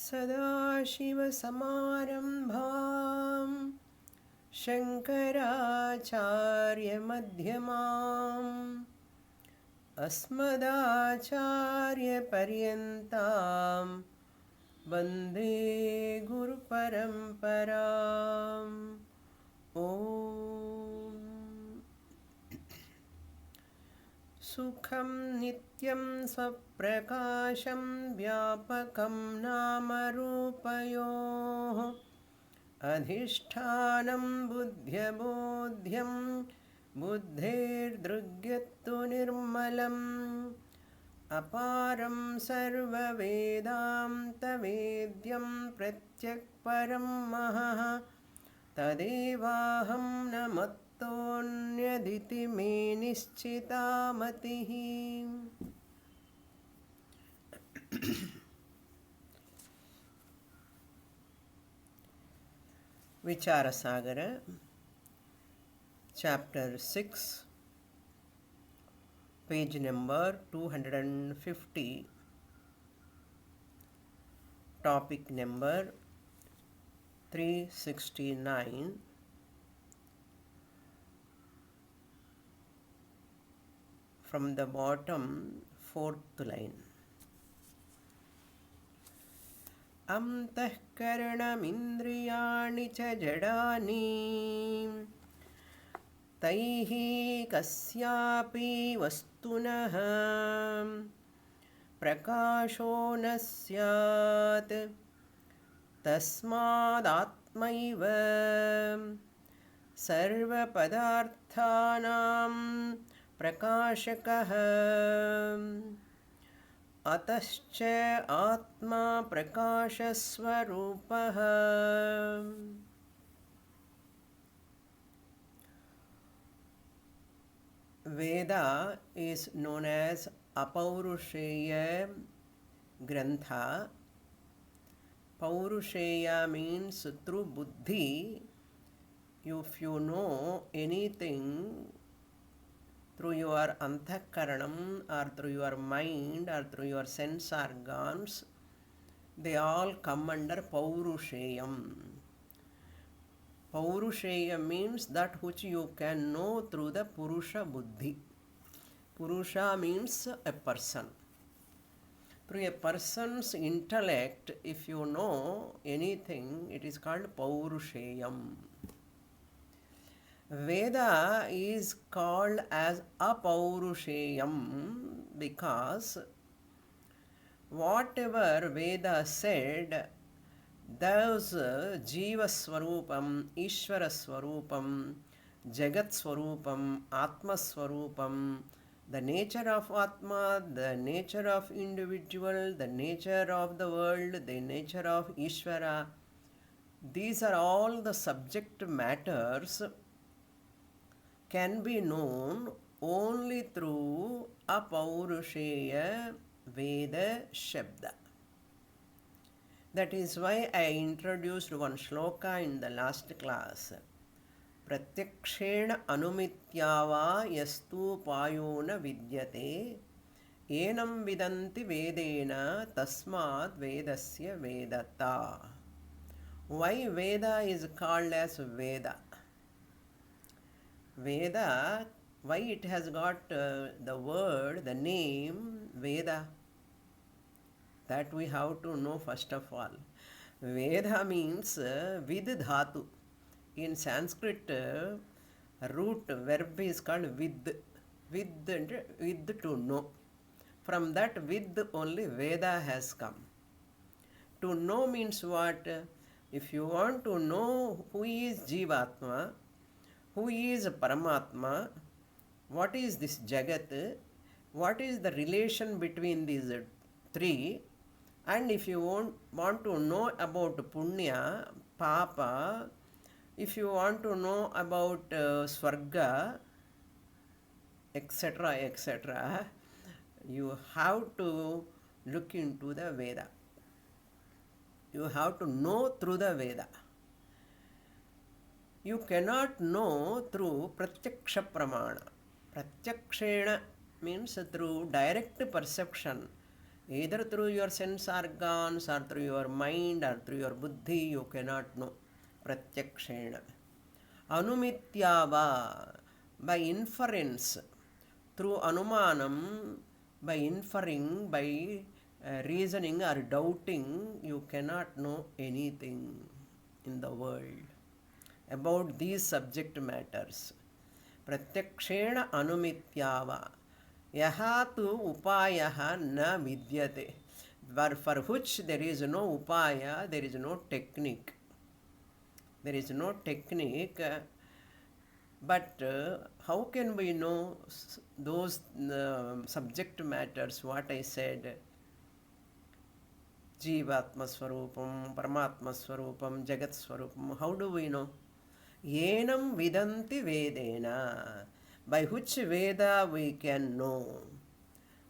सदाशिवसमारम्भां शङ्कराचार्यमध्यमाम् अस्मदाचार्यपर्यन्तां वन्दे गुरुपरम्पराम् ॐ सुखं नित्यं स्वप्रकाशं व्यापकं नामरूपयोः अधिष्ठानं बुद्ध्यबोध्यं बुद्धेर्दृग्यत्तु निर्मलम् अपारं सर्ववेदान्तवेद्यं प्रत्यक्परं महः तदेवाहं न मत्तोऽन्यदिति मे निश्चिता मतिः। Vichara Sagara, Chapter 6, page number 250, topic number 369, from the bottom, fourth line. अन्तःकरणमिन्द्रियाणि च जडानि तैः कस्यापि वस्तुनः प्रकाशो न स्यात् तस्मादात्मैव सर्वपदार्थानां प्रकाशकः अतश्च आत्मा प्रकाशस्वरूपः। Veda is known as Apaurusheya Grantha. Paurusheya means through buddhi. If you know anything through your antakaranam or through your mind or through your sense organs, they all come under Paurusheyam. Paurusheya means that which you can know through the Purusha Buddhi. Purusha means a person. Through a person's intellect, if you know anything, it is called Paurusheyam. Veda is called as Apaurusheyam because whatever Veda said, those Jiva Swarupam, Ishvara Swarupam, Jagat Swarupam, Atma Swarupam, the nature of Atma, the nature of individual, the nature of the world, the nature of Ishvara, these are all the subject matters can be known only through Apaurusheya Veda Shabda. That is why I introduced one shloka in the last class. Pratyakshena anumityava yastu payona vidyate enam vidanti vedena tasmad vedasya vedata. Why Veda is called as Veda? Veda, why it has got the word, the name Veda? That we have to know first of all. Veda means vid dhatu. In Sanskrit, root verb is called vid. Vid to know. From that vid only Veda has come. To know means what? If you want to know who is Jivatma, who is Paramatma, what is this Jagat, what is the relation between these three, and if you want to know about Punya, Papa, if you want to know about Swarga, etc., etc., you have to look into the Veda. You have to know through the Veda. You cannot know through Pratyaksha Pramana. Pratyakshena means through direct perception. Either through your sense organs or through your mind or through your buddhi, you cannot know. Pratyakshena. Anumityava, by inference, through anumanam, by inferring, by reasoning or doubting, you cannot know anything in the world about these subject matters. Pratyakshena anumityava. Yaha tu upayaha na vidyate. For which there is no upaya, there is no technique. There is no technique, but how can we know those subject matters, what I said? Jivatma Swarupam, Paramatma Swarupam, Jagat Swarupam. How do we know? Yenam Vidanti Vedena. By which Veda we can know?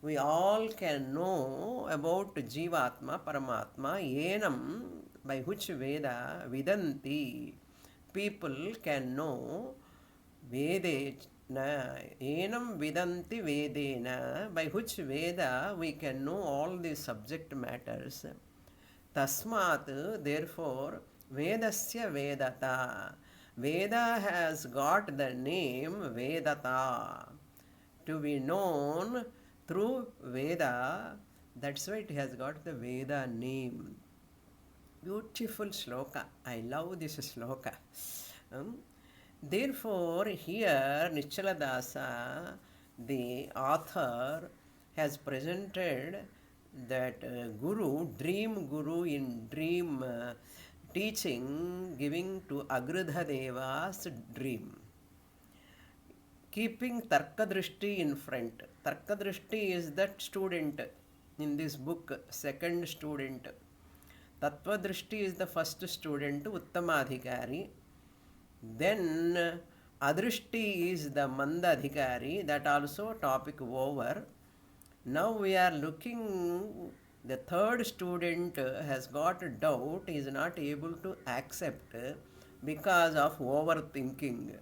We all can know about Jivatma, Paramatma. Yenam, by which Veda, Vidanti. People can know Vedena. Enam Vidanti Vedena. By which Veda we can know all these subject matters. Tasmat, therefore, Vedasya Vedata. Veda has got the name Vedata. To be known through Veda, that's why it has got the Veda name. Beautiful sloka. I love this sloka. Therefore, here Nichaladasa, the author, has presented that dream guru in dream teaching, giving to Agridha Deva's dream. Keeping Tarkadrishti in front. Tarkadrishti is that student in this book, second student. Tattvadrishti is the first student, Uttamadhikari. Then Adrishti is the Mandadhikari, that also topic over. Now we are looking, the third student has got a doubt, is not able to accept because of overthinking.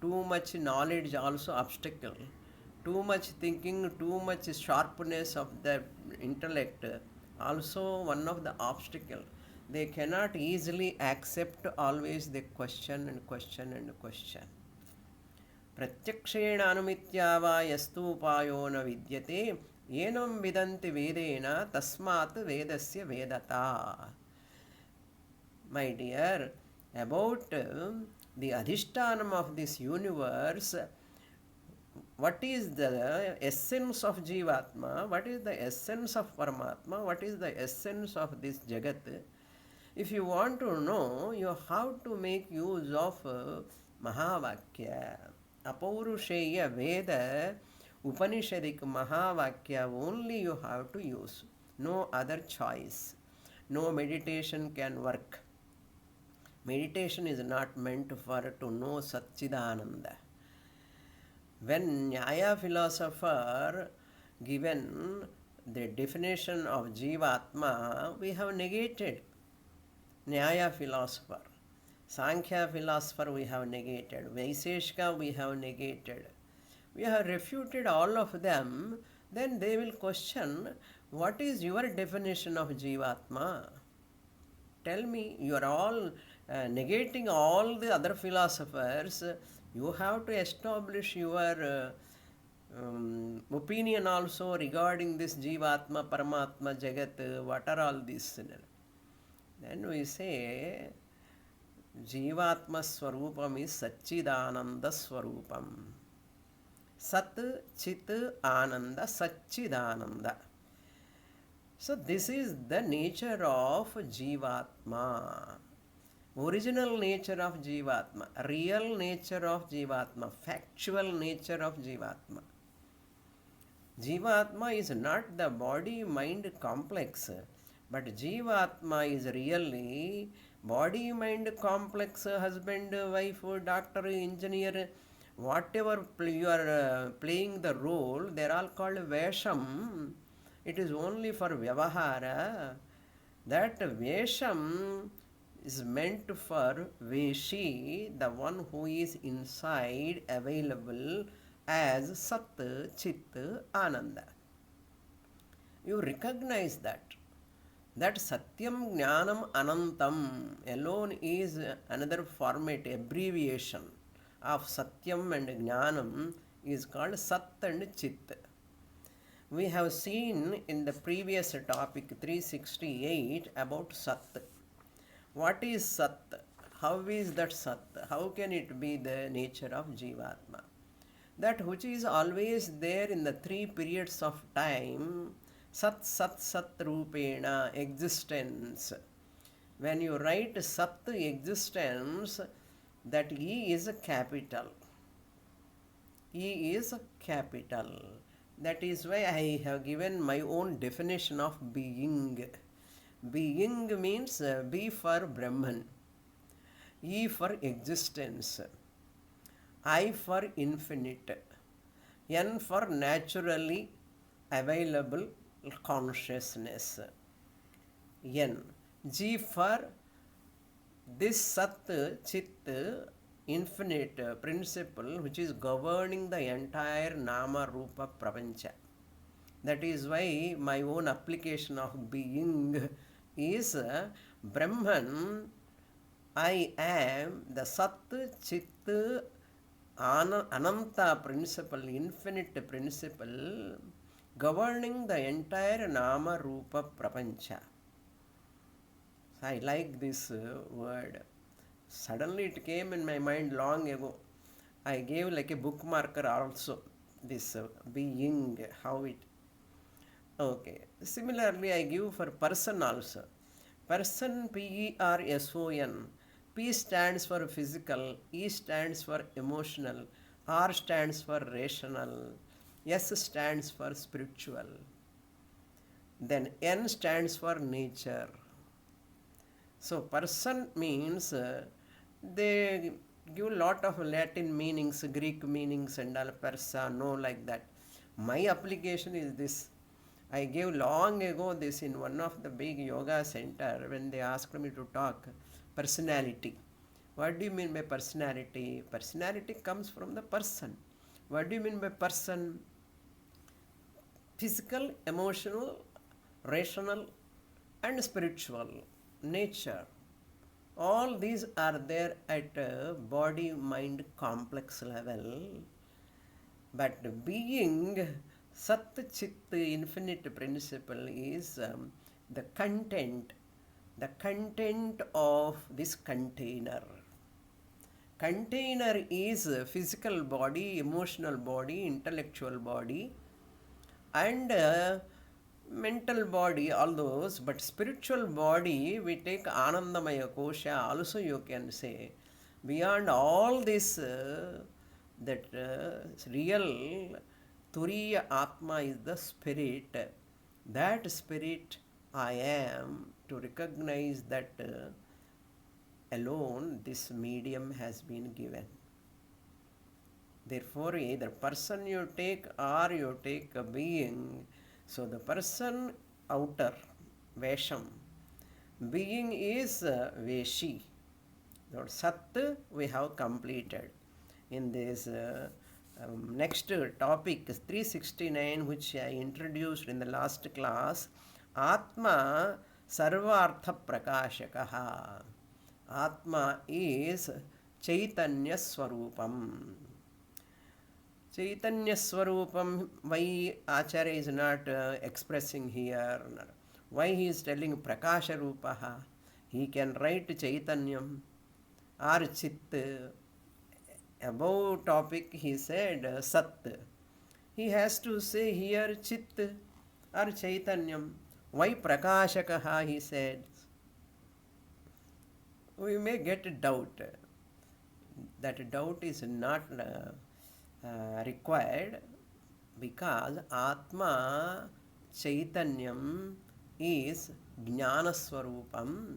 Too much knowledge also obstacle. Too much thinking, too much sharpness of the intellect also one of the obstacle. They cannot easily accept always the question and question and question. Pratyakshena anumityava yastu upayo na vidyate yenam vidanti vedena tasmat vedasya vedata. My dear, about the adhishtanam of this universe, what is the essence of Jivatma, what is the essence of Paramatma, what is the essence of this Jagat? If you want to know, you have to make use of Mahavakya. Apaurusheya Veda, Upanishadic Mahavakya only you have to use. No other choice. No meditation can work. Meditation is not meant for to know Satchidananda. When Nyaya philosopher given the definition of Jivatma, we have negated. Nyaya philosopher. Sankhya philosopher we have negated. Vaiseshika we have negated. We have refuted all of them. Then they will question, what is your definition of Jivatma? Tell me, you are all negating all the other philosophers. You have to establish your opinion also regarding this Jivatma, Paramatma, Jagat. What are all these? Then we say, Jivatma Swarupam is Satchidananda Swarupam. Sat, Chit, Ananda, Satchidananda. So this is the nature of Jivatma. Original nature of Jivatma, real nature of Jivatma, factual nature of Jivatma. Jivatma is not the body-mind complex, but Jivatma is really body-mind complex, husband, wife, doctor, engineer, whatever you are playing the role, they are all called Vesham. It is only for Vyavahara. That Vesham is meant for Veshi, the one who is inside, available as Sat, Chit, Ananda. You recognize that. That Satyam Jnanam Anantam alone is another format, abbreviation of Satyam and Jnanam is called Sat and Chit. We have seen in the previous topic 368 about Sat. What is Sat? How is that Sat? How can it be the nature of Jivatma? That which is always there in the three periods of time, Sat Sat Sat Rupena, existence. When you write Sat existence, that E is a capital. E is capital. That is why I have given my own definition of being. Being means B for Brahman, E for existence, I for infinite, N for naturally available consciousness, N. G for this Sat Chit infinite principle which is governing the entire Nama Rupa Prapancha. That is why my own application of being is Brahman. I am the Sat Chit Ananta principle, infinite principle governing the entire Nama Rupa Prapancha. I like this word. Suddenly it came in my mind long ago. I gave like a bookmarker also, this being, how it. Okay. Similarly, I give for person also. Person, Person. P stands for physical, E stands for emotional, R stands for rational, S stands for spiritual. Then N stands for nature. So person means they give a lot of Latin meanings, Greek meanings and all, persa, no, like that. My application is this. I gave long ago this in one of the big yoga center when they asked me to talk personality. What do you mean by personality? Personality comes from the person. What do you mean by person? Physical, emotional, rational and spiritual nature. All these are there at a body-mind complex level. But being Sat Chit infinite principle is the content of this container. Container is physical body, emotional body, intellectual body and mental body, all those, but spiritual body we take Anandamaya Kosha also, you can say. Beyond all this, that real Turiya Atma is the spirit. That spirit I am, to recognize that alone this medium has been given. Therefore, either person you take or you take a being. So the person outer, Vesham. Being is Veshi. The Sat we have completed. In this next topic 369, which I introduced in the last class, Atma Sarvartha Prakashakaha. Atma is Chaitanya Swarupam. Chaitanya Swarupam, why Acharya is not expressing here? Why he is telling Prakasha Rupaha? He can write Chaitanyam or Chit. Above topic he said Sat. He has to say here Chit or Chaitanyam. Why Prakashakaha he said? We may get a doubt. That doubt is not required, because Atma Chaitanyam is Jnana Swarupam.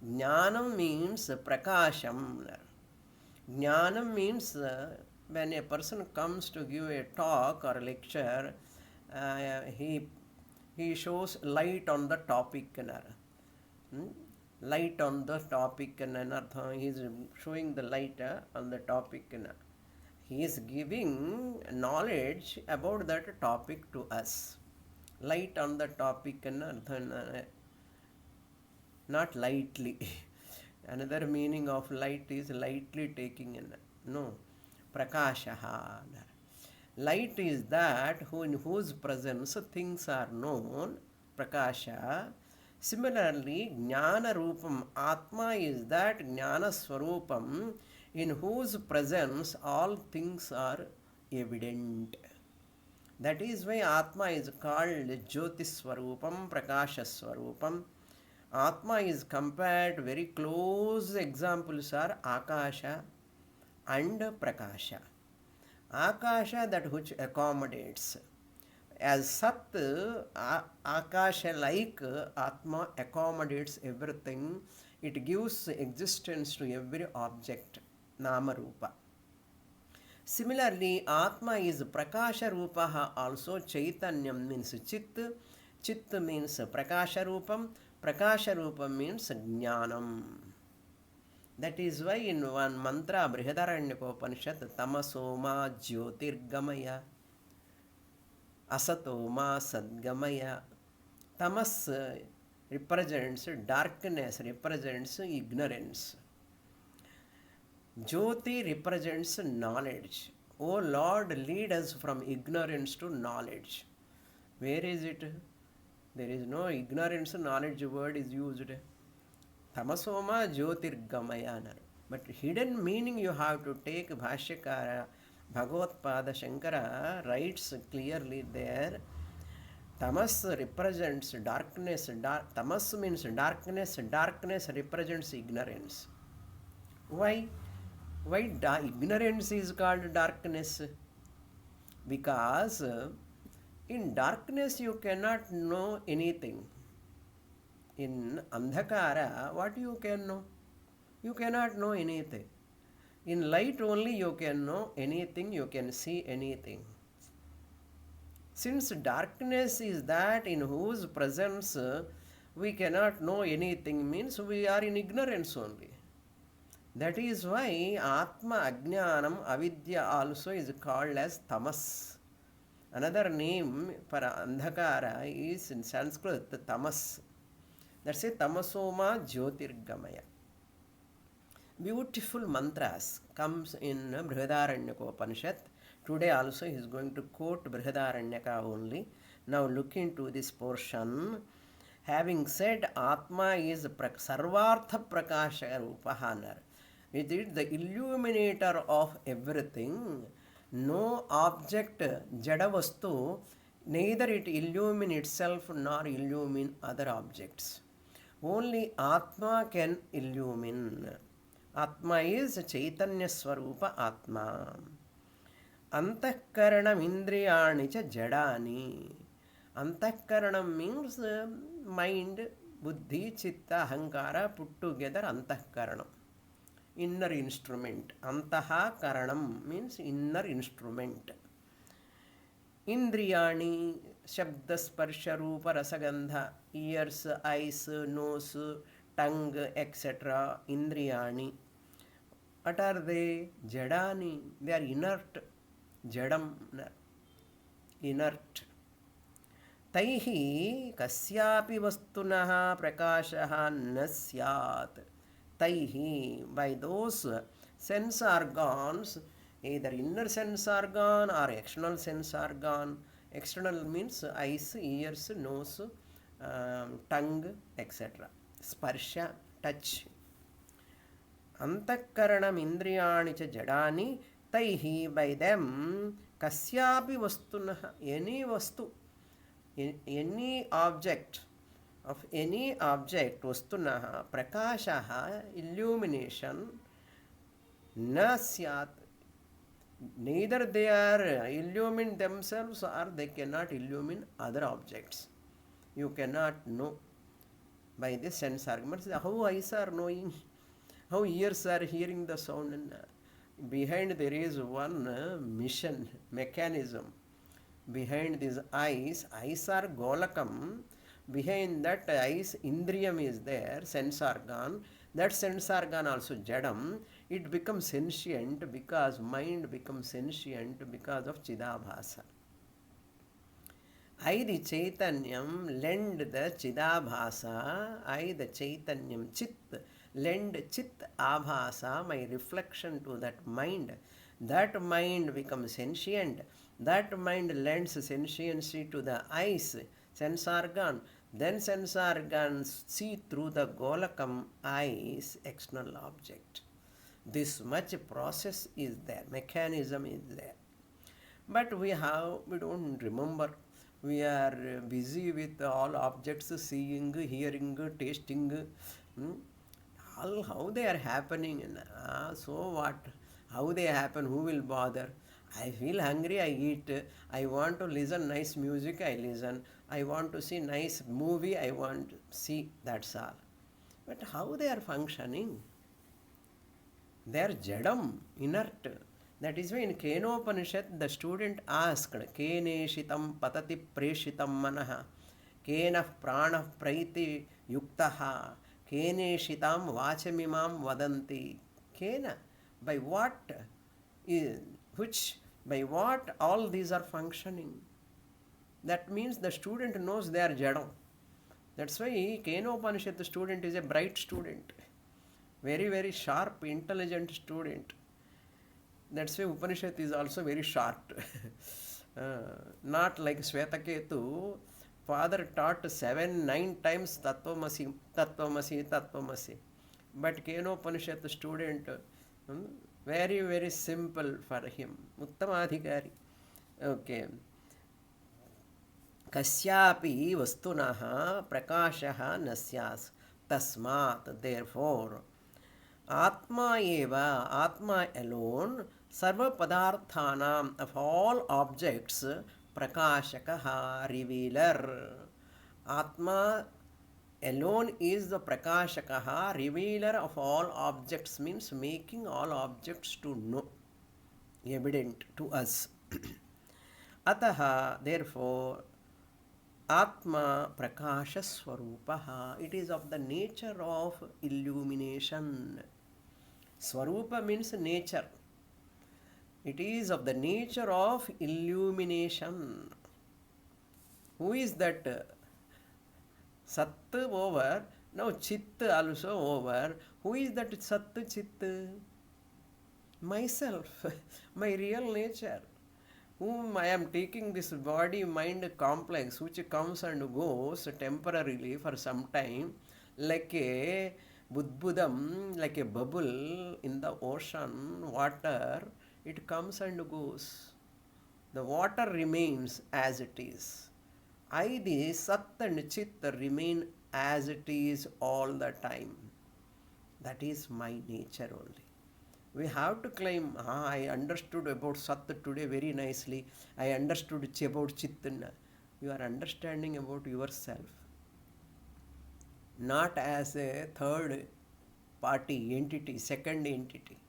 Jnanam means Prakasham. Jnanam means when a person comes to give a talk or a lecture, he shows light on the topic. Light on the topic, he is showing the light on the topic. He is giving knowledge about that topic to us. light on the topic and not lightly. Another meaning of light is lightly taking in. No. Prakashaha. Light is that in whose presence things are known. Prakasha. Similarly, Jnana Rupam Atma is that Jnana Swarupam in whose presence all things are evident. That is why Atma is called Jyotis Swarupam, Prakasha Swarupam. Atma is compared, very close examples are Akasha and Prakasha. Akasha, that which accommodates. As Sat, Akasha like Atma accommodates everything. It gives existence to every object, Nama Rupa. Similarly, Atma is Prakasha Rupaha also. Chaitanyam means Chit. Chit means Prakasha Rupam. Prakasha Rupam means Jnanam. That is why in one mantra, Brihadaranyukopanishad, Tamasoma Jyotirgamaya, Asatoma Sadgamaya. Tamas represents darkness, represents ignorance. Jyoti represents knowledge. O Lord, lead us from ignorance to knowledge. Where is it? There is no ignorance, knowledge word is used. Tamasoma Jyotirgamaya. But hidden meaning you have to take. Bhashyakara Bhagavad-pada Shankara writes clearly there. Tamas represents darkness. Tamas means darkness. Darkness represents ignorance. Why? Why ignorance is called darkness? Because in darkness you cannot know anything. In Andhakara, what you can know? You cannot know anything. In light only you can know anything, you can see anything. Since darkness is that in whose presence we cannot know anything, means we are in ignorance only. That is why Atma Ajnanam Avidya also is called as Tamas. Another name for Andhakara is in Sanskrit Tamas. That's a Tamasoma Jyotirgamaya. Beautiful mantras comes in Brihadaranyaka. Today also he is going to quote Brihadaranyaka only. Now look into this portion. Having said Atma is Sarvartha Prakasha Rupahanar. It is the illuminator of everything. No object, Jadavastu, neither it illumine itself nor illumine other objects. Only Atma can illumine. Atma is Chaitanya Swarupa Atma. Antakaranam Indriyani cha Jadani. Antakaranam means mind, buddhi, chitta, ahankara put together Antakaranam. Inner instrument. Antaha Karanam means inner instrument. Indriyani, Shabda, Sparsha, Rupa, Rasagandha, ears, eyes, nose, tongue, etc. Indriyani. What are they? Jadani. They are inert. Jadam. Inert. Taihi kasyapi vastunaha prakashaha na syat. Taihi, by those sense organs, either inner sense organ or external sense organ. External means eyes, ears, nose, tongue, etc. Sparsha, touch. Antakaranam indriyani cha jadani. Taihi, by them, kasyapi vastunaha, any vastu, any object, of any object, vastunaha, prakashaha, illumination, na syat, neither they are illumine themselves or they cannot illumine other objects. You cannot know by the sense arguments how eyes are knowing, how ears are hearing the sound. And behind there is one mechanism. Behind these eyes are golakam. Behind that eyes, indriyam is there, sense organ. That sense organ also jadam. It becomes sentient because mind becomes sentient because of chidabhasa. I the Chaitanyam lend the Chidabhasa, I the Chaitanyam Chit lend Chit Abhasa, my reflection to that mind. That mind becomes sentient. That mind lends sentiency to the eyes, sense organ. Then sense organs see through the Golakam eyes external object. This much process is there, mechanism is there. But we don't remember. We are busy with all objects, seeing, hearing, tasting. hmm, all how they are happening. So what? How they happen? Who will bother? I feel hungry, I eat. I want to listen nice music, I listen. I want to see nice movie, I want to see. That's all. But how they are functioning? They are jadam, inert. That is why in Kenopanishad the student asked, Keneshitam patati preshitam manaha, Kenah pranah praiti yuktaha, Keneshitam vachamimam vadanti. Kena, by what? Which, by what all these are functioning? That means the student knows they are jadam. That's why Kenopanishad the student is a bright student. Very, very sharp, intelligent student. That's why Upanishad is also very short. Not like Swetaketu. Father taught 7, 9 times Tattvamasi, Tattvamasi, Tattvamasi. But Kenopanishad student, very, very simple for him. Uttamadhikari. Okay. Kasyapi vastunaha prakashaha nasyas. Tasmat, therefore. Atma eva, Atma alone, sarva padarthanam, of all objects, prakashakaha, revealer. Atma alone is the prakashakaha, revealer of all objects, means making all objects to know, evident to us. Ataha, therefore, Atma prakasha swarupaha, it is of the nature of illumination. Swarupa means nature. It is of the nature of illumination. Who is that? Sat over. Now Chit also over. Who is that Sat Chit? Myself, my real nature. Whom I am taking this body mind complex which comes and goes temporarily for some time, like a budbudam, like a bubble in the ocean, water, it comes and goes. The water remains as it is. I, the Sat and Chit, remain as it is all the time. That is my nature only. We have to claim, I understood about Sat today very nicely. I understood about Chit. You are understanding about yourself, not as a third party entity, second entity.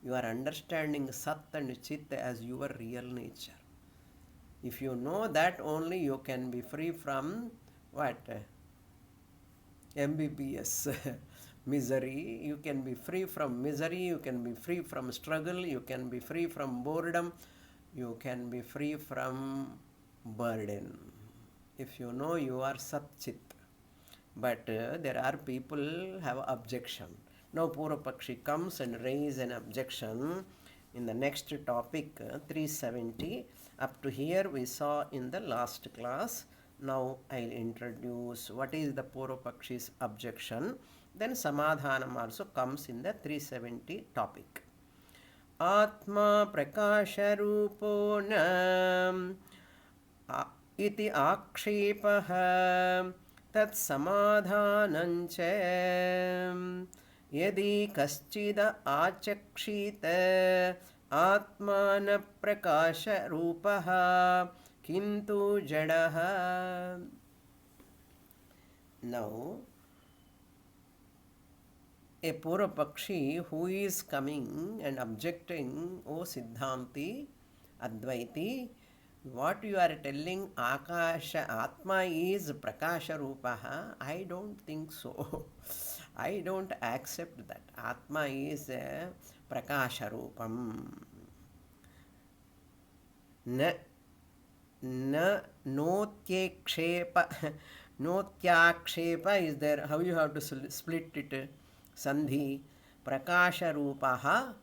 You are understanding Sat and Chit as your real nature. If you know that only, you can be free from what? MBBS. Misery. You can be free from misery, you can be free from struggle, you can be free from boredom, you can be free from burden. If you know you are Sat Chit. But there are people have objection. Now Purvapakshi comes and raises an objection in the next topic 370. Up to here we saw in the last class. Now I'll introduce what is the Purvapakshi's objection. Then Samadhanam also comes in the 370 topic. Atma prakasha rupo nam iti akshepaha tat samadhanancha yadi kaschida achakshita atmana prakasha rupaha kintu jadaha. Now a Purvapakshi who is coming and objecting, O Siddhanti, Advaiti, what you are telling Akasha Atma is Prakasha Rupaha, I don't think so. I don't accept that. Atma is a Prakasha Rupam. Na Na notyekshepa. Notyakshepa is there. How you have to split it? Sandhi. Prakasha rupaha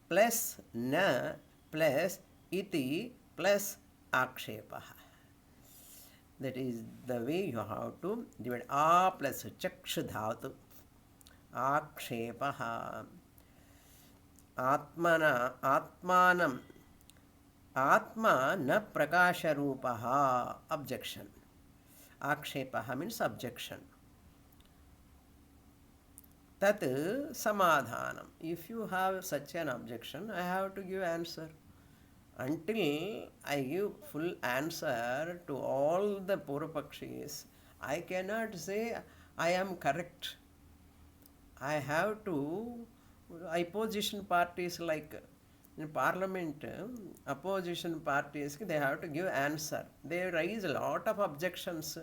plus na plus iti plus akshepaha. That is the way you have to divide. A plus chakshu dhatu. Akshepaha. Atmana. Atmanam. Atma na prakasha rupaha. Objection. Akshepaha means objection. Tat samadhanam. If you have such an objection, I have to give answer. Until I give full answer to all the Purvapakshis, I cannot say I am correct. I have to, opposition parties like in parliament, opposition parties, they have to give answer. They raise a lot of objections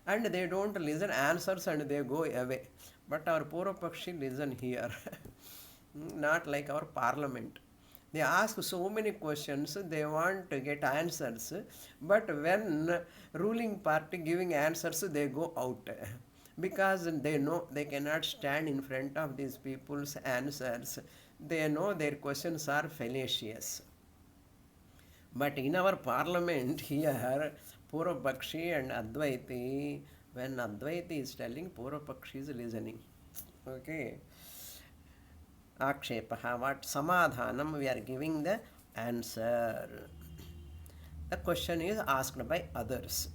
and they don't listen answers and they go away. But our Purvapakshi listen here. Not like our parliament. They ask so many questions, they want to get answers, but when ruling party giving answers, they go out because they know they cannot stand in front of these people's answers. They know their questions are fallacious. But in our parliament here, Purvapakshi and Advaiti, when Advaiti is telling, Purvapakshi is listening. Okay. Akshepaha, what samadhanam, we are giving the answer. The question is asked by others.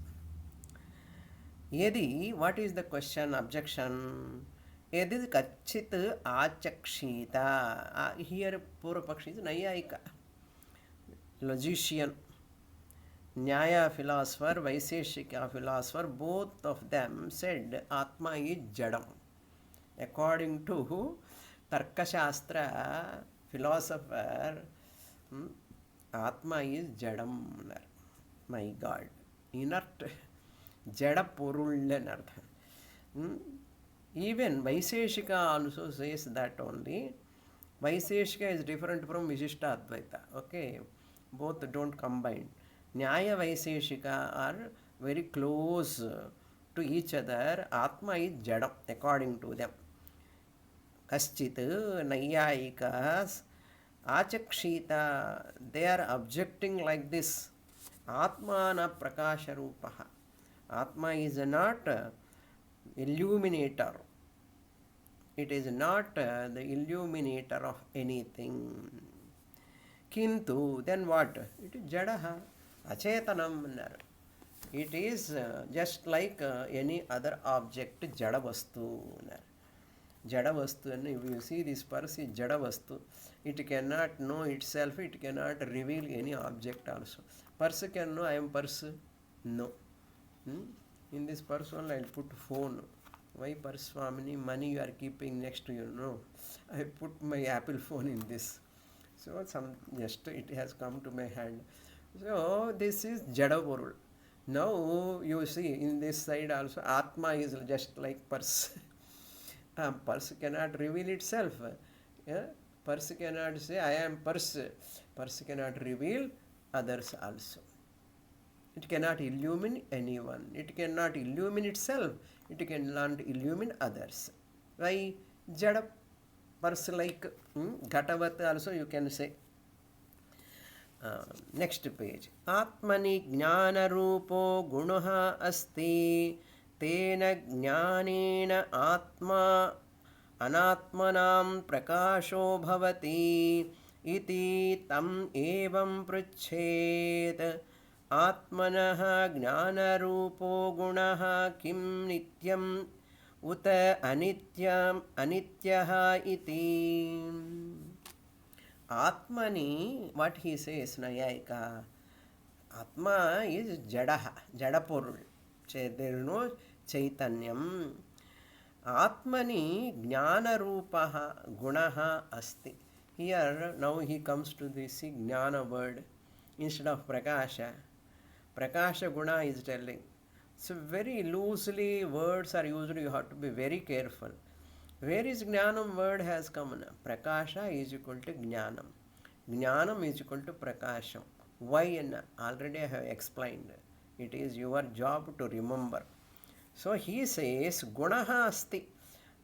Yedi, what is the question, objection? Yedi kachit achakshita. Here Purvapakshi is Nayayika, logician. Nyaya philosopher, Vaiseshika philosopher, both of them said Atma is Jadam. According to Tarkashastra philosopher, Atma is Jadam. My God. Inert. Jada Porul. Even Vaiseshika also says that only. Vaiseshika is different from Vishishta Advaita. Okay. Both don't combine. Nyaya Vaiseshika are very close to each other. Atma is Jadam according to them. Kaschit Nayayikas Achakshita, they are objecting like this. Atmana Prakasha Rupaha. Atma is not illuminator. It is not the illuminator of anything. Kintu, then what? It is Jadaha, Achetanam. It is just like any other object, Jadavastu. Jadavastu, and if you see this purse is Jadavastu, it cannot know itself, it cannot reveal any object also. Purse can know I am purse? No. In this purse only I will put phone. Why purse, Swamini? Money you are keeping next to you. No. I put my Apple phone in this. So just it has come to my hand. So this is Jadaporul. Now you see in this side also Atma is just like purse. Purse cannot reveal itself. Yeah? Purse cannot say I am purse. Purse cannot reveal others also. It cannot illumine anyone. It cannot illumine itself. It cannot illumine others. Why? Jada purse like Ghatavat also you can say. Next page. Atmani jnana rupo gunaha asti tena jnanena atma anatmanam prakasho bhavati iti tam evam pruchet atmanah jnanarupo gunaha kim nityam uta anityaha iti. Atmani, what he says, Nayayika, Atma is Jadaha, Jadapurul. There is no Chaitanyam. Atmani Jnana Rupaha Gunaha Asti. Here now he comes to this Jnana word instead of Prakasha. Prakasha Guna is telling. So very loosely words are used, you have to be very careful. Where is Jnanam word has come? Prakasha is equal to Jnanam. Jnanam is equal to Prakasham. Why? And already I have explained. It is your job to remember. So he says gunaha asti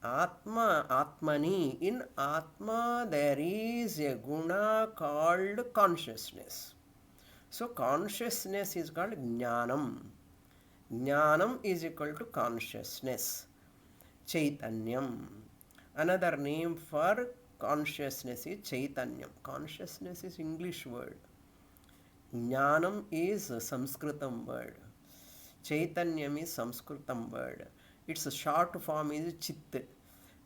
atma atmani. In atma there is a guna called consciousness. So consciousness is called jnanam. Jnanam is equal to consciousness. Chaitanyam. Another name for consciousness is Chaitanyam. Consciousness is English word. Jnanam is Sanskritam word. Chaitanyam is Sanskritam word. Its short form is Chit.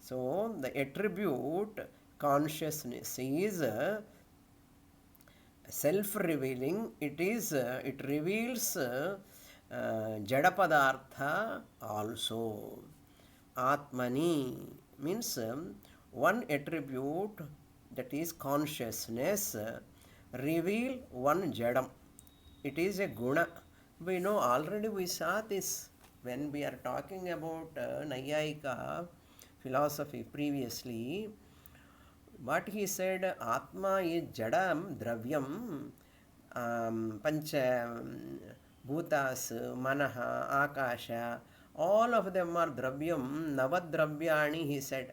So the attribute consciousness is self-revealing. It reveals jada padartha also. Atmani means one attribute, that is consciousness, reveal one jadam. It is a guna. We know already, we saw this when we are talking about Nayayika philosophy previously. What he said, Atma is jadam dravyam, pancha bhutas, manaha, akasha, all of them are dravyam, navadravyani, he said.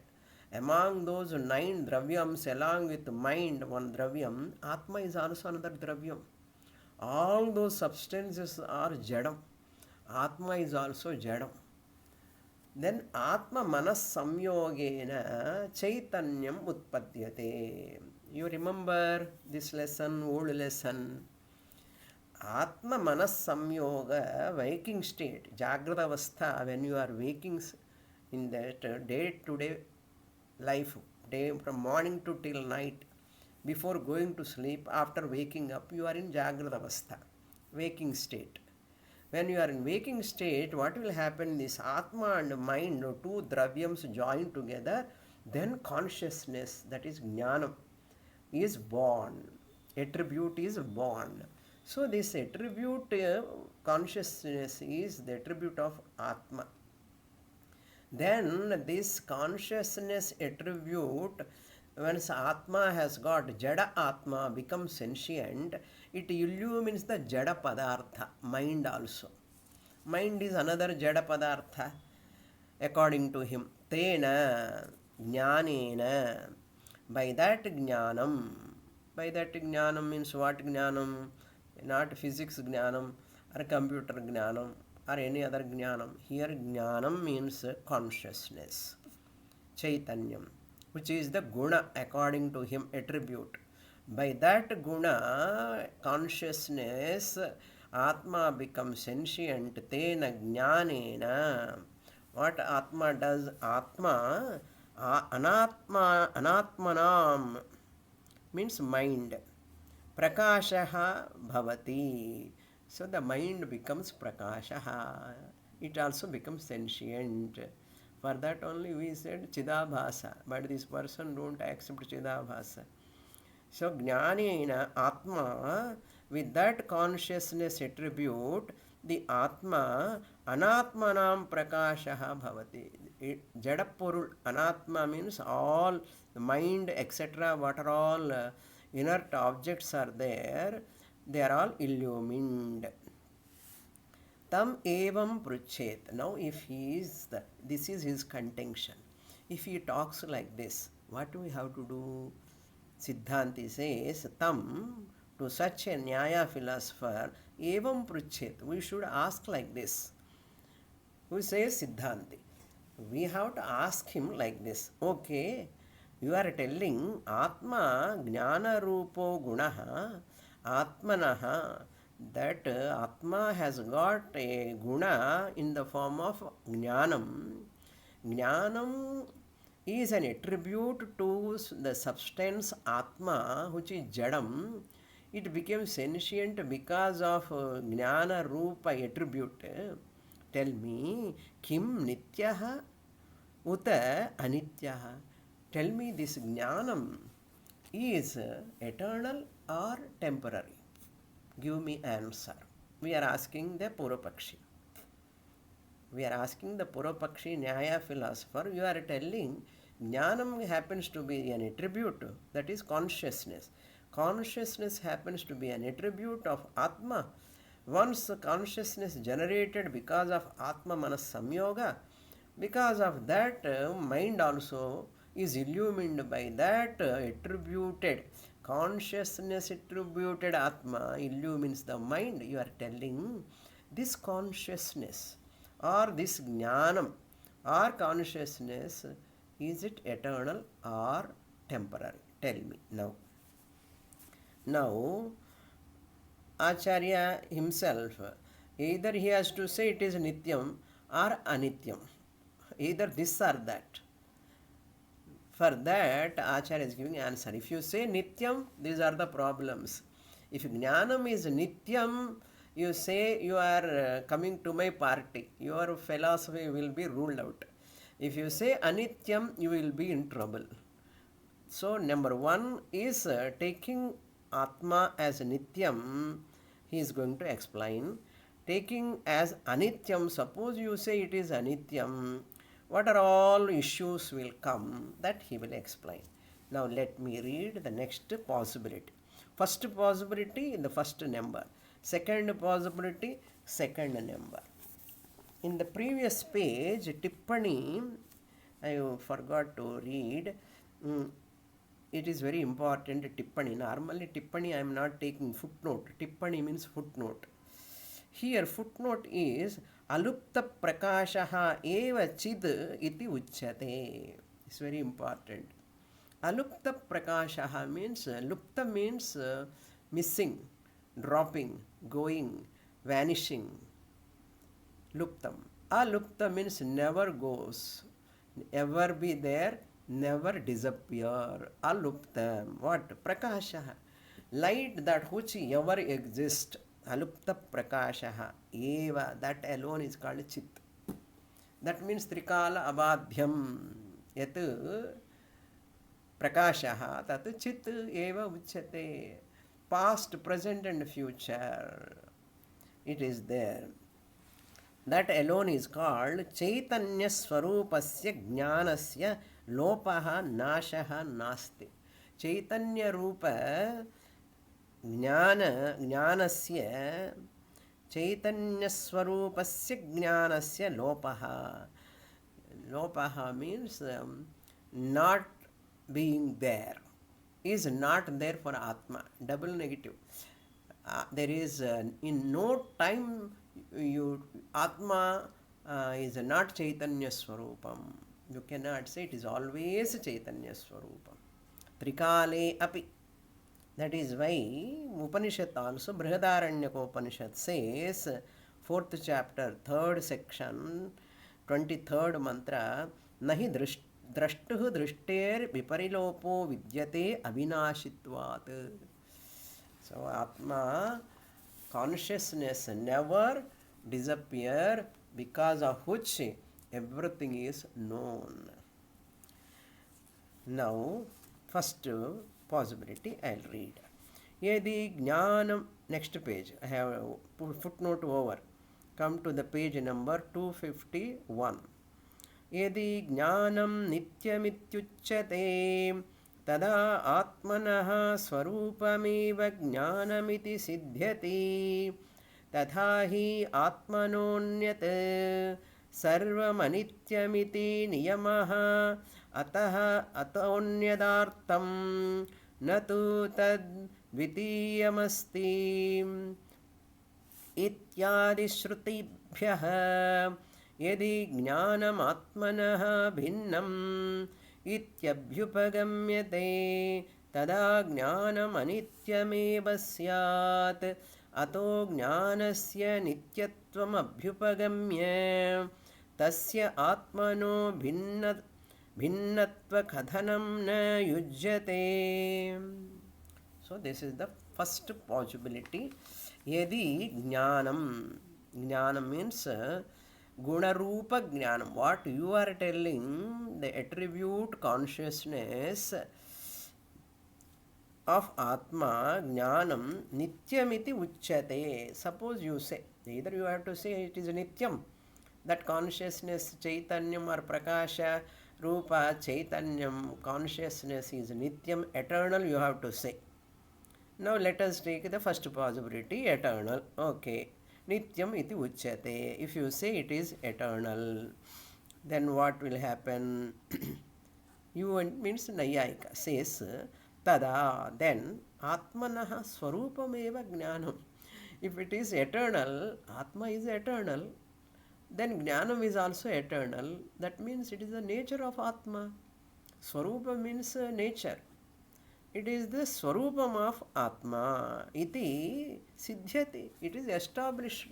Among those 9 dravyams, along with mind, one dravyam, Atma is also another dravyam. All those substances are jadam. Atma is also jadam. Then Atma Manas Samyogena Chaitanyam Utpadyate. You remember this lesson, old lesson? Atma Manas Samyoga, waking state, Jagrata Avastha, when you are waking in that day-to-day life, day from morning to till night, before going to sleep, after waking up, you are in Jagrata Avastha, waking state. When you are in waking state, what will happen? This Atma and mind, two dravyams join together, then consciousness, that is Jnanam, is born. Attribute is born. So this attribute, consciousness, is the attribute of Atma. Then this consciousness attribute, once Atma has got Jada Atma, becomes sentient, it illumines the Jada Padartha, mind also. Mind is another Jada Padartha, according to him. Tena Jnanena. By that Jnanam means what Jnanam? Not physics Jnanam or computer Jnanam or any other Jnanam. Here Jnanam means consciousness, Chaitanyam, which is the guna according to him, attribute. By that guna, consciousness, Atma becomes sentient, tena jnanena. What Atma does? Atma, anatmanam means mind. Prakashaha bhavati. So the mind becomes prakashaha. It also becomes sentient. For that only we said Chidabhasa, but this person don't accept Chidabhasa. So Jnanena Atma, with that consciousness attribute, the Atma Anatmanam Prakashaha Bhavati. Jadapurul, Anatma means all the mind, etc., what are all inert objects are there, they are all illumined. Tam evam pruchet. Now if he is this is his contention. If he talks like this, what do we have to do? Siddhanti says, tam, to such a Nyaya philosopher, evam pruchet. We should ask like this. Who says Siddhanti? We have to ask him like this. Okay, you are telling Atma Jnana Rupo Gunaha Atmanaha, that Atma has got a guna in the form of Jnanam. Jnanam is an attribute to the substance Atma, which is Jadam. It became sentient because of Jnana Rupa attribute. Tell me, Kim Nityaha Uta Anityaha? Tell me, this Jnanam is eternal or temporary? Give me answer. We are asking the Purapakshi. We are asking the Purapakshi Nyaya philosopher. You are telling Jnanam happens to be an attribute, that is consciousness. Consciousness happens to be an attribute of Atma. Once consciousness generated because of Atma Manas Samyoga, because of that, mind also is illumined by that attributed consciousness attributed Atma illumines the mind. You are telling this consciousness or this jnanam or consciousness, is it eternal or temporary? Tell me now. Now, Acharya himself, either he has to say it is Nityam or Anityam, either this or that. For that, Acharya is giving answer. If you say Nityam, these are the problems. If Jnanam is Nityam, you say you are coming to my party. Your philosophy will be ruled out. If you say Anityam, you will be in trouble. So, number one is taking Atma as Nityam, he is going to explain. Taking as Anityam, suppose you say it is Anityam, what are all issues will come, that he will explain. Now, let me read the next possibility. First possibility in the first number. Second possibility, second number. In the previous page, Tippani, I forgot to read. It is very important, Tippani. Normally, Tippani I am not taking footnote. Tippani means footnote. Here, footnote is Alupta Prakashaha eva chid iti uchyate. It's very important. Alupta Prakashaha means, Lupta means missing, dropping, going, vanishing. Luptam. Alupta means never goes, ever be there, never disappear. Aluptam. What? Prakashaha. Light that which ever exists. Alupta Prakashaha. Eva. That alone is called Chit. That means Trikala Abadhyam. Yat Prakashaha. Tat Chit eva uchyate. Past, present and future. It is there. That alone is called Chaitanya Swarupasya Jnanasya Lopaha Nashaha Nasti. Chaitanya Rupa Jnanasya Chaitanya Swarupasya Jnanasya Lopaha. Lopaha means not being there. Is not there for Atma. Double negative. There is in no time Atma is not Chaitanya Swarupam. You cannot say it is always Chaitanya Swarupam. Trikale api. That is why Upanishad also, Brihadaranyaka Upanishad says, 4th chapter, 3rd section, 23rd mantra, Nahi drashtuh drishter viparilopo vidyate avinashitvat. So Atma, consciousness never disappear, because of which everything is known. Now, first possibility I will read. Yadi Jnanam, next page, I have footnote over. Come to the page number 251. Yadi Jnanam Nityamityuchyate Tada Atmanaha Swarupameva Jnanamiti Siddhyati Tatha hi Atmanonyat Sarvamanityamiti Niyamaha Ataha Atonyadartam Natu Tad Vitiyamasti Ityadi Shrutibhyaha Yadi Jnanam Atmanaha Bhinnam Ityabhyupagamyate Tada Jnanam Anityameva Syat Ato Jnanasya Nityatvam Abhyupagamya Tasya Atmano Bhinnatva Kathanam Na Yujyate. So this is the first possibility. Yadi Jnanam. Jnanam means Gunarupa Jnanam. What you are telling, the attribute consciousness of Atma, Jnanam, Nityamiti Uchyate. Suppose you say, either you have to say it is Nityam, that consciousness, Chaitanyam or Prakasha, Rupa, Chaitanyam, consciousness is Nityam, eternal, you have to say. Now let us take the first possibility, eternal. Okay. Nityam iti uchyate. If you say it is eternal, then what will happen? You means Nayayika says tada, then Atmanaha Swarupameva Jnanam. If it is eternal, Atma is eternal, then Jnanam is also eternal. That means it is the nature of Atma. Swarupa means nature. It is the Swarupam of Atma. Iti Siddhyati. It is established.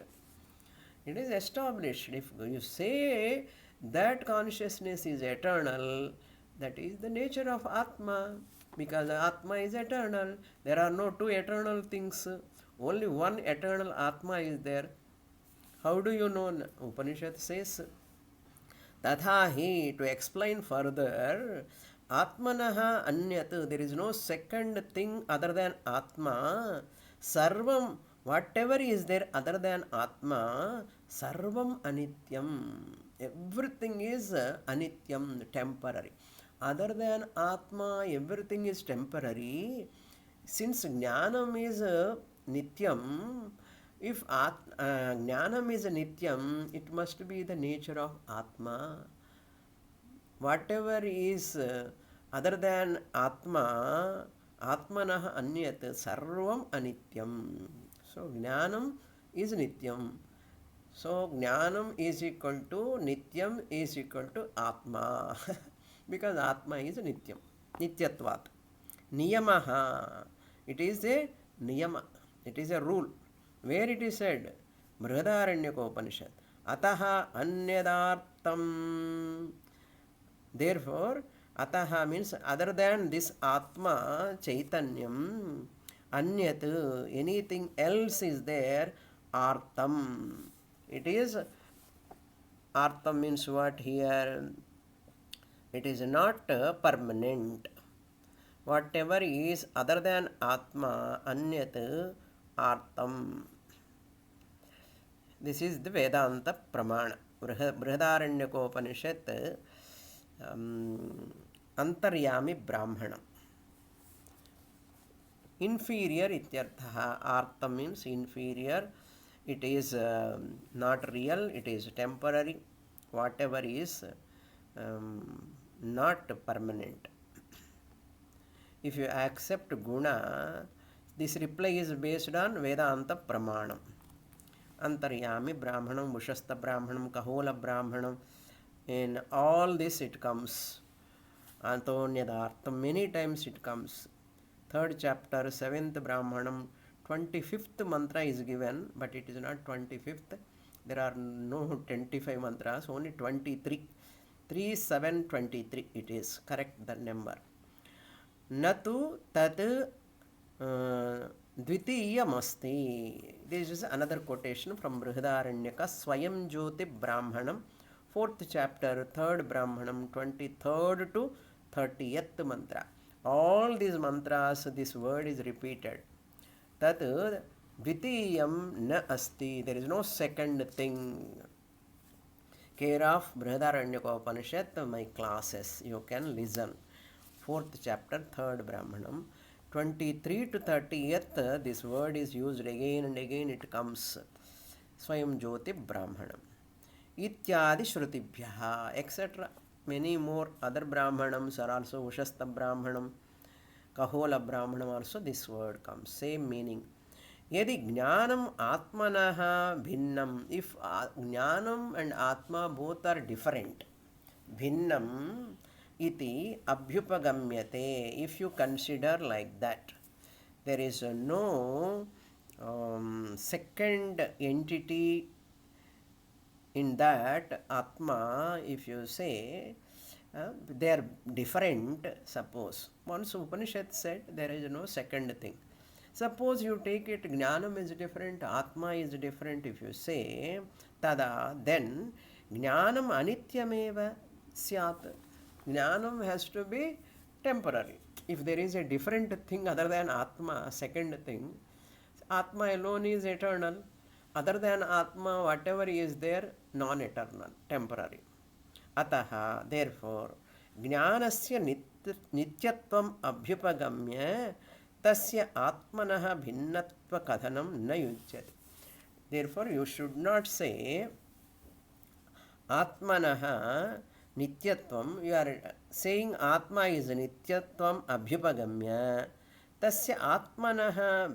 It is established. If you say that consciousness is eternal, that is the nature of Atma. Because Atma is eternal. There are no two eternal things. Only one eternal Atma is there. How do you know? Upanishad says, Tatha hi, to explain further, Atmanaha anyat, there is no second thing other than Atma. Sarvam, whatever is there other than Atma, Sarvam anityam. Everything is anityam, temporary. Other than Atma, everything is temporary. Since Jnanam is nityam, if Jnanam is nityam, it must be the nature of Atma. Whatever is other than Atma, Atmanah Anyat, Sarvam Anityam. So, Jnanam is Nityam. So, Jnanam is equal to Nityam is equal to Atma. Because Atma is Nityam. Nityatvat. Niyamaha. It is a Niyama. It is a rule. Where it is said? Brihadaranyaka Ataha Anyadartam. Therefore, Ataha means other than this Atma, Chaitanyam, Anyat, anything else is there, Artam. It is, Artam means what here? It is not permanent. Whatever is other than Atma, Anyat, Artam. This is the Vedanta Pramana. Brihadaranyaka Antaryami Brahmanam. Inferior ityartha. Artha means inferior. It is not real, it is temporary. Whatever is not permanent. If you accept guna, this reply is based on Vedanta Pramanam. Antaryami Brahmanam, Vushastha Brahmanam, Kahola Brahmanam. In all this it comes. Antonyadhartham, many times it comes. 3rd chapter, 7th Brahmanam, 25th mantra is given, but it is not 25th. There are no 25 mantras, only 23. 3, 7, 23 it is. Correct the number. Natu tat dvitiyamasti. This is another quotation from Brihadaranyaka, Swayam Jyoti Brahmanam, 4th chapter, 3rd Brahmanam, 23rd to 30th mantra. All these mantras, this word is repeated. Tat dvitiyam na asti. There is no second thing. Care of Brihadaranyaka Upanishad, my classes. You can listen. 4th chapter, 3rd Brahmanam. 23 to 30th, this word is used again and again. It comes. Swayam Jyoti Brahmanam. Ityadi Shrutibhyaha, etc. Many more other Brahmanams are also Ushastha Brahmanam, Kahola Brahmanam, also this word comes. Same meaning. Yadi Jnanam Atmanaha Bhinnam. If Jnanam and Atma both are different, Bhinnam iti Abhyupagamyate. If you consider like that, there is no second entity in that Atma. If you say they are different, suppose. Once Upanishad said there is no second thing. Suppose you take it, Jnanam is different, Atma is different. If you say tada, then Jnanam anityameva syat. Jnanam has to be temporary. If there is a different thing other than Atma, second thing, Atma alone is eternal. Other than Atma, whatever is there, non-eternal, temporary. Ataha, therefore, Jnanasya nityatvam abhyupagamya tasya atmanah bhinnatva kathanam na yujyate. Therefore, you should not say Atmanaha Nityatvam. You are saying Atma is Nityatvam Abhyupagamya. Tasya Atmanaha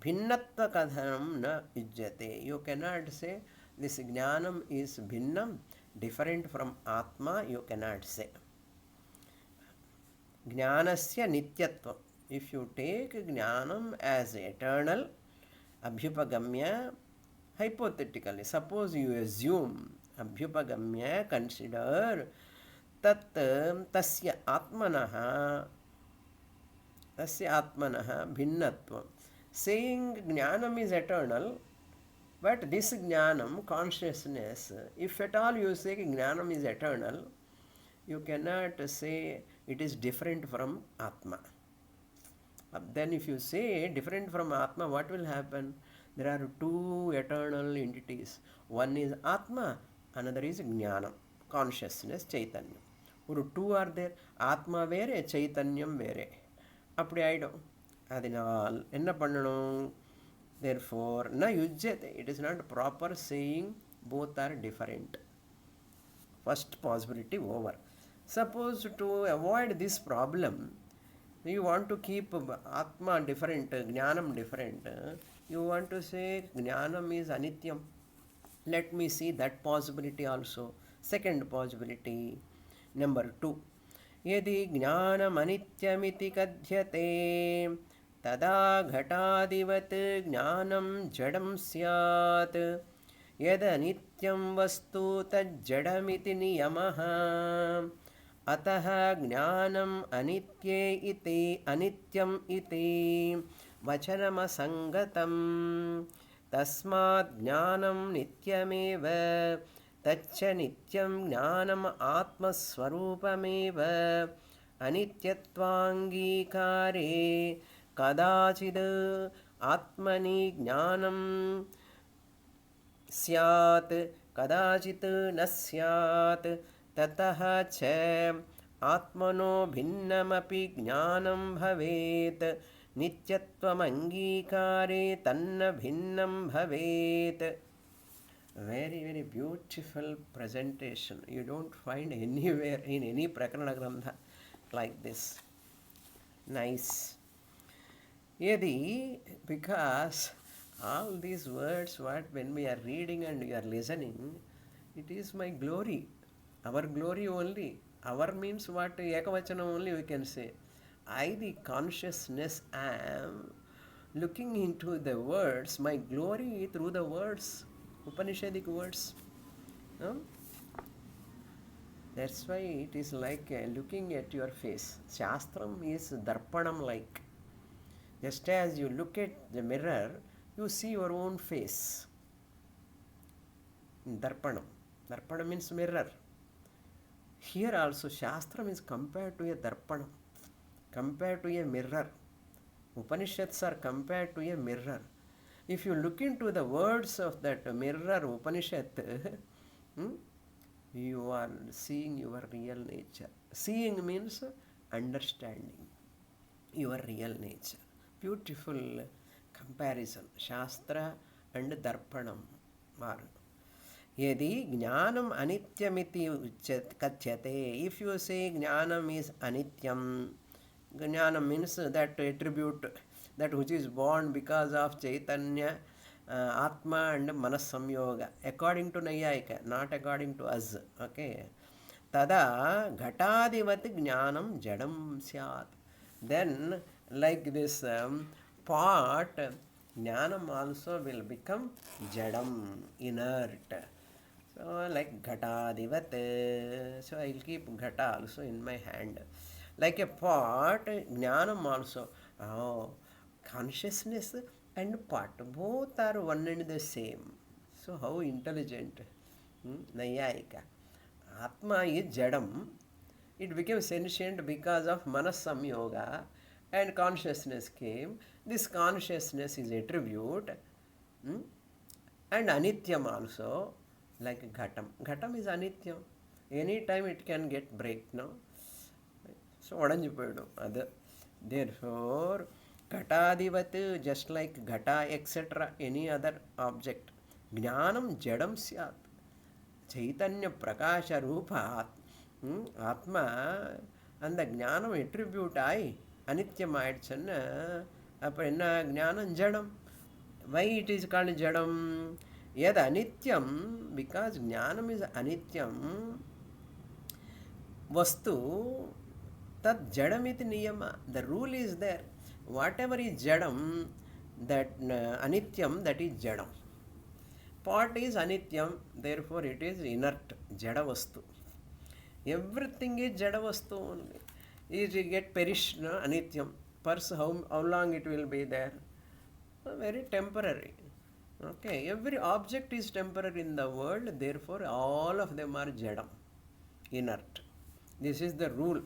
Bhinnatva Kadhanam na Yujyate. You cannot say this Jnanam is Bhinnam, different from Atma. You cannot say. Jnanasya Nityatvam. If you take Jnanam as eternal, Abhyupagamya, hypothetically, suppose you assume Abhyupagamya, consider tat tasya atmanaha bhinnatvam. Saying Jnanam is eternal, but this Jnanam, consciousness, if at all you say Jnanam is eternal, you cannot say it is different from Atma. Then if you say different from Atma, what will happen? There are two eternal entities. One is Atma, another is Jnanam, consciousness, Chaitanya. Two are there. Atma vere, Chaitanyam vere. Appadi aidum. Adinal enna pannanum? Therefore, na yujyate. It is not proper saying both are different. First possibility over. Suppose to avoid this problem, you want to keep Atma different, Jnanam different. You want to say Jnanam is Anityam. Let me see that possibility also. Second possibility, number 2. Yadi Jnanam Anityamiti kadhyate tada ghataadivat Jnanam jadam syat yada nityam vastu tad jadamiti niyamaha atah Jnanam anitye iti anityam iti vachanamasangatam tasmat Jnanam nityameva taccha nityam Jnanam atmaswarupameva anityatvaangikare kadachid atmani Jnanam syat kadachit na syat tatah cha atmano bhinnamapi Jnanam bhavet nityatvam angikare tanna bhinnam bhavet. Very, very beautiful presentation. You don't find anywhere in any Prakarana Grantha like this. Nice. Yadi, because all these words, when we are reading and we are listening, it is my glory. Our glory only. Our means what? Ekavachana only we can say. I, the consciousness, am looking into the words, my glory through the words, Upanishadic words. No? That's why it is like looking at your face. Shastram is darpanam like. Just as you look at the mirror, you see your own face. Darpanam. Darpanam means mirror. Here also Shastram is compared to a darpanam, compared to a mirror. Upanishads are compared to a mirror. If you look into the words of that mirror Upanishad, you are seeing your real nature. Seeing means understanding your real nature. Beautiful comparison. Shastra and Darpanam. Yadi Jnanam Anityamiti Kathyate. If you say Jnanam is Anityam, Jnanam means that attribute, that which is born because of Chaitanya, Atma and Manas Samyoga. According to Nayayika, not according to us. Okay. Tada Ghatadivat Jnanam Jadam Syat. Then, like this pot, Jnanam also will become Jadam, inert. So, like Ghatadivat. So, I will keep Ghata also in my hand. Like a pot, Jnanam also. Oh, consciousness and pot, both are one and the same. So, how intelligent. Nayayika. Atma is Jadam. It became sentient because of Manas Samyoga, and consciousness came. This consciousness is attribute, and Anityam also, like Ghatam. Ghatam is Anityam. Any time it can get break, no? So, odanjipoyadu. Therefore, Ghatadivat, just like Ghata, etc., any other object, Jnanam Jadam Syat. Chaitanya Prakasha Rupa Atma and the Jnanam attribute I, Anityam Aidchan, Apena Jnanam Jadam. Why it is called Jadam? Yad Anityam, because Jnanam is Anityam. Vastu tad jadamiti niyama. The rule is there. Whatever is jadam, that anityam, that is jadam. Pot is anityam, therefore it is inert, jada vastu. Everything is jada vastu only. Is you get perished, no? Anityam. Purse, how long it will be there? Very temporary. Okay, every object is temporary in the world, therefore all of them are jadam, inert. This is the rule.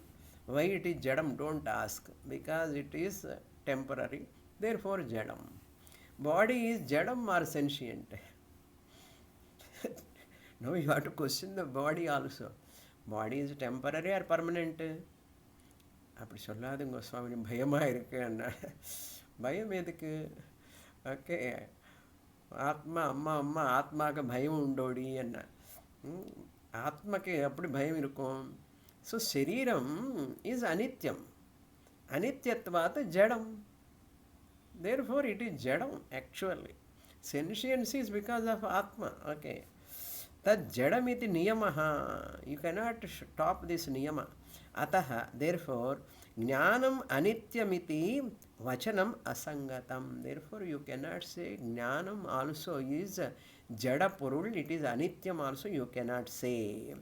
Why it is jadam, don't ask. Because it is temporary, therefore jadam. Body is jadam or sentient? Now you have to question the body also. Body is temporary or permanent? அப்படி சொல்லாதுங்க சுவாமி, பயமாக இருக்கு என்ன பயம் எதுக்கு? Okay, ஆத்மா அம்மா அம்மா ஆத்மாவுக்கு பயம் உண்டோடி என்ன ஆத்மாக்கு எப்படி பயம் இருக்கும்? ஸோ சரீரம் இஸ் அனித்யம், அனித்யத்வாத் ஜடம். Therefore it is jadam actually. Sentience is because of atma. Okay, tad jadamiti niyamaha. You cannot stop this niyama. Ataha, therefore jnanam anityamiti vachanam asangatam. Therefore you cannot say jnanam also is jada purul, it is anityam also you cannot say.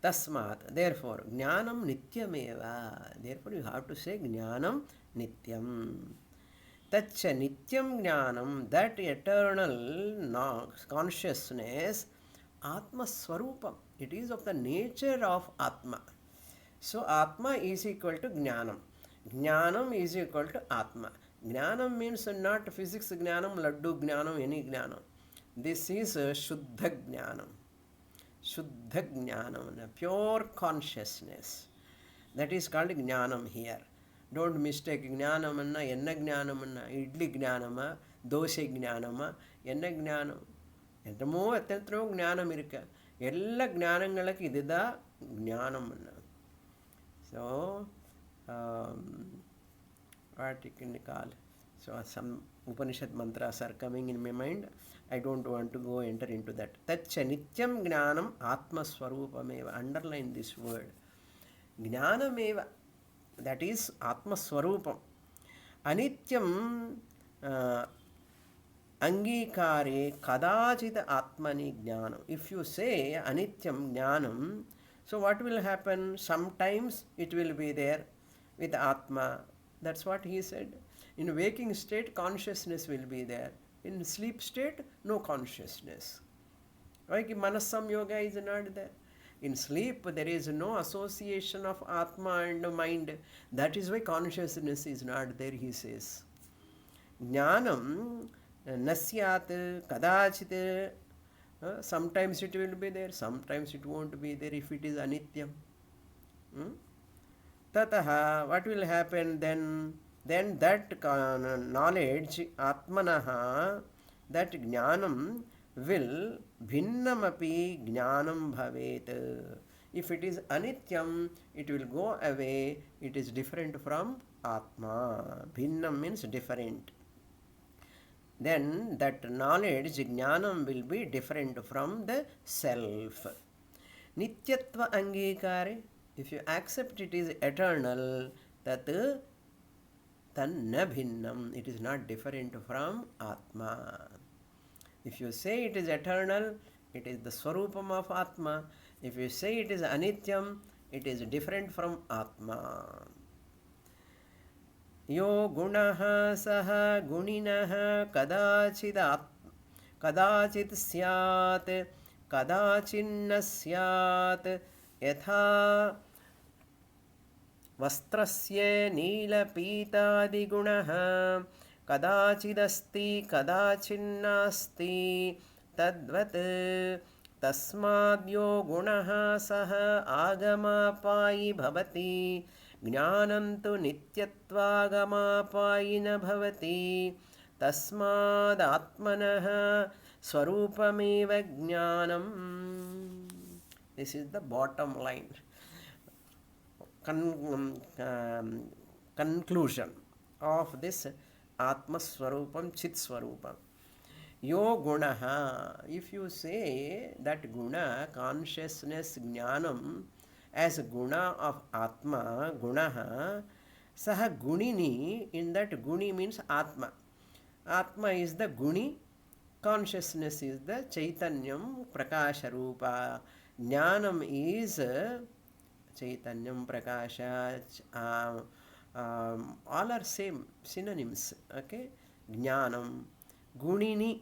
Tasmat, therefore jnanam nityameva. Therefore you have to say jnanam nityam. Tacha nityam jnanam, that eternal consciousness, atma swarupam, it is of the nature of atma. So atma is equal to jnanam, jnanam is equal to atma. Jnanam means not physics jnanam, laddu jnanam, any jnanam. This is shuddha jnanam, shuddha jnanam, pure consciousness. That is called jnanam here. Don't mistake jnanam anna enna jnanam anna idli jnanama doshe jnanama enna jnanam என்னமோ எத்தனையோ ஞானம் இருக்கு. எல்லா ஞானங்களுக்கு இதுதான் ஞானம். So what you can call, so some Upanishad mantras are coming in my mind. I don't want to go enter into that. Tacha nityam jnanam atma swarupameva. Underline this word. Jnanameva, that is atma swarupam. Anityam angikare kadachita atmani jnanam. If you say anityam jnanam, so what will happen? Sometimes it will be there with atma. That's what he said. In waking state, consciousness will be there. In sleep state, no consciousness. Like manasam yoga is not there. In sleep, there is no association of atma and mind. That is why consciousness is not there, he says. Jnanam nasyat kadachit. Sometimes it will be there, sometimes it won't be there if it is anityam. Tataha, what will happen then? Then that knowledge, atmanaha, that jnanam will bhinnamapi jnanam bhavet. If it is anityam, it will go away. It is different from atma. Bhinnam means different. Then that knowledge, jnanam, will be different from the self. Nityatva angikare. If you accept it is eternal, tat tanna bhinnam, it is not different from atma. If you say it is eternal, it is the swarupam of atma. If you say it is anityam, it is different from atma. Yo gunaha saha guninaha kadachit syat kadachinna syat yatha vastrasya neelapitadigunaha kadachidasti kadachinnasti tadvat tasmadyo gunaha saha agamapayi bhavati ज्ञानं तु नित्यत्वागमापायिन भवति तस्मादात्मनः स्वरूपमेव ज्ञानम्. This is the bottom line. Conclusion of this Atma Swarupam Chit Swarupam. Yo Gunaha. If you say that Guna, consciousness, Jnanam, as Guna of Atma, Gunaha, Saha Gunini, in that Guni means Atma. Atma is the Guni, consciousness is the Chaitanyam, Prakasha Rupa. Jnanam is Chaitanyam, Prakasha, all are same synonyms. Okay, Jnanam, Gunini,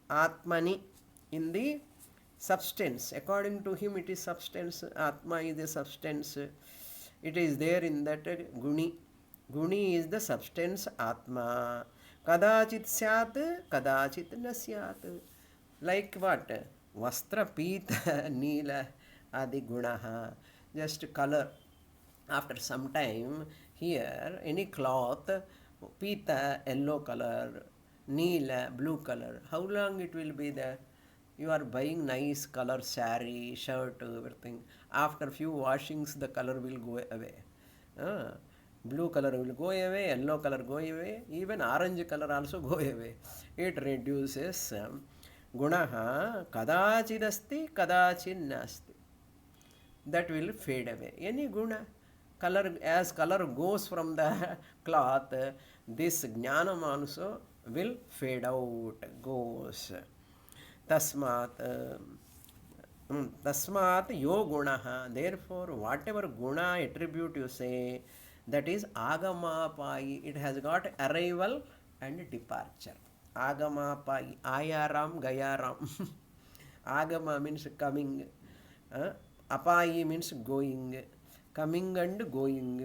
Atmani, in the substance. According to him, it is substance. Atma is the substance. It is there in that Guni. Guni is the substance Atma. Kadachit syat, kadachit na syat. Like what? Vastra, Pita, Neela, Adi Gunaha. Just color. After some time, here, any cloth, Pita, yellow color, Neela, blue color. How long it will be there? You are buying nice color saree, shirt, everything. After few washings, the color will go away. Blue color will go away, yellow color go away, even orange color also go away. It reduces. Gunaha kadachidasti kadachid nasti. That will fade away. Any guna, color, as color goes from the cloth, this jnanam also will fade out, goes. Tasmat yo gunaha. Therefore, whatever guna attribute you say, that is agamapayi. It has got arrival and departure. Agamapayi. Ayaram, gayaram. Agama means coming. Apayi means going. Coming and going.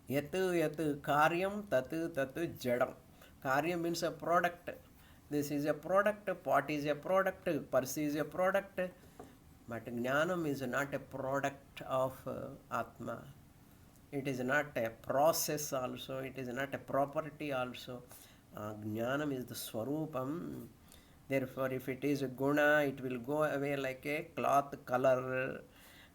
Yatu yatu karyam tatu tatu jadam. Karyam means a product. This is a product, pot is a product, purse is a product. But Jnanam is not a product of Atma. It is not a process also. It is not a property also. Jnanam is the Swarupam. Therefore, if it is a Guna, it will go away like a cloth color,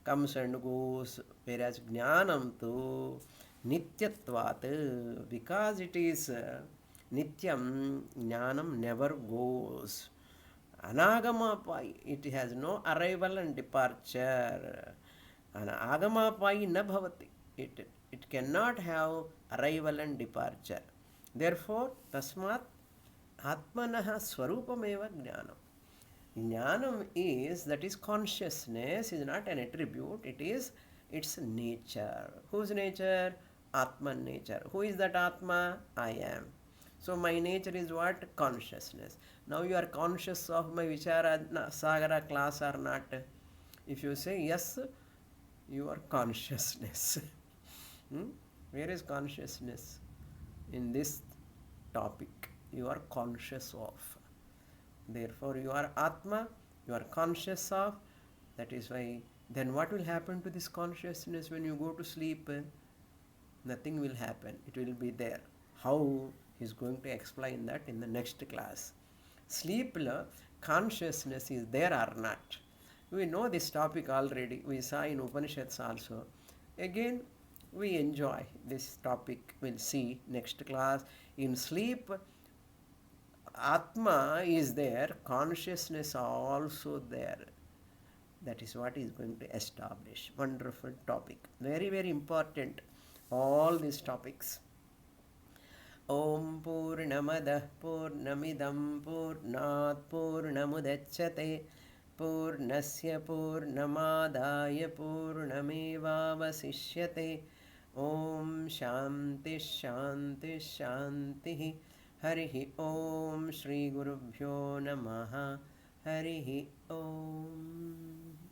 comes and goes. Whereas Jnanam tu Nityatvat, because it is Nityam, Jnanam never goes. Anagamapai, it has no arrival and departure. Agamapai na bhavati. It cannot have arrival and departure. Therefore, tasmat atmanaha swarupameva jnanam. Jnanam is, that is consciousness, is not an attribute, it is its nature. Whose nature? Atman nature. Who is that Atma? I am. So my nature is what? Consciousness. Now you are conscious of my Vichara Sagara class or not? If you say yes, you are consciousness. Where is consciousness? In this topic, you are conscious of. Therefore, you are Atma, you are conscious of. That is why, then what will happen to this consciousness when you go to sleep? Nothing will happen. It will be there. How? He is going to explain that in the next class. Sleep, consciousness is there or not? We know this topic already. We saw in Upanishads also. Again, we enjoy this topic. We'll see next class. In sleep, Atma is there, consciousness also there. That is what he is going to establish. Wonderful topic. Very, very important. All these topics. Om Purnamadah Purnamidam Purnat Purnamudachyate Purnasya Purnamadaya Purnamevavasishyate. Om Shanti Shanti Shanti. Harihi Om Shri Gurubhyo Namaha. Harihi Om.